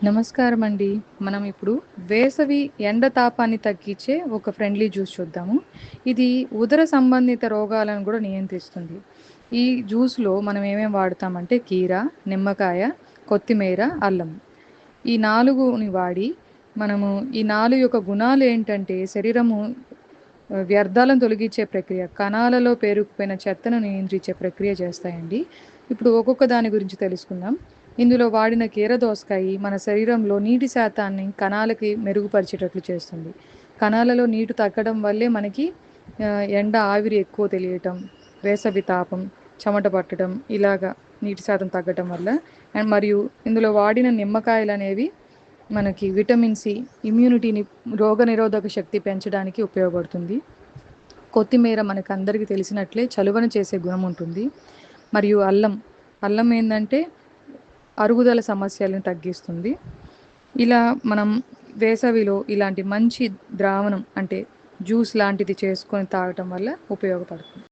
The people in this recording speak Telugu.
నమస్కారం అండి. మనం ఇప్పుడు వేసవి ఎండ తాపాన్ని తగ్గించే ఒక ఫ్రెండ్లీ జ్యూస్ చూద్దాము. ఇది ఉదర సంబంధిత రోగాలను కూడా నియంత్రిస్తుంది. ఈ జ్యూస్‌లో మనం ఏమేమి వాడతామంటే కీర, నిమ్మకాయ, కొత్తిమీర, అల్లం. ఈ 4ని వాడి మనము ఈ 4 యొక్క గుణాలు ఏంటంటే శరీరము వ్యర్థాలను తొలగించే ప్రక్రియ, కణాలలో పేరుకుపోయిన చెత్తను నియంత్రించే ప్రక్రియ చేస్తాయండి. ఇప్పుడు ఒక్కొక్క దాని గురించి తెలుసుకుందాం. ఇందులో వాడిన కీర దోసకాయ మన శరీరంలో నీటి శాతాన్ని కణాలకి మెరుగుపరిచేటట్లు చేస్తుంది. కణాలలో నీరు తగ్గడం వల్లే మనకి ఎండ ఆవిరి ఎక్కువ తెలియటం, వేసవి తాపం, చెమట పట్టడం ఇలాగా నీటి శాతం తగ్గటం వల్ల. అండ్ మరియు ఇందులో వాడిన నిమ్మకాయలనేవి మనకి విటమిన్ సి, ఇమ్యూనిటీని, రోగనిరోధక శక్తి పెంచడానికి ఉపయోగపడుతుంది. కొత్తిమీర మనకందరికీ తెలిసినట్లే చలువన చేసే గుణం ఉంటుంది. మరియు అల్లం ఏందంటే అరుగుదల సమస్యలను తగ్గిస్తుంది. ఇలా మనం వేసవిలో ఇలాంటి మంచి ద్రావణం అంటే జ్యూస్ లాంటిది చేసుకొని తాగటం వల్ల ఉపయోగపడుతుంది.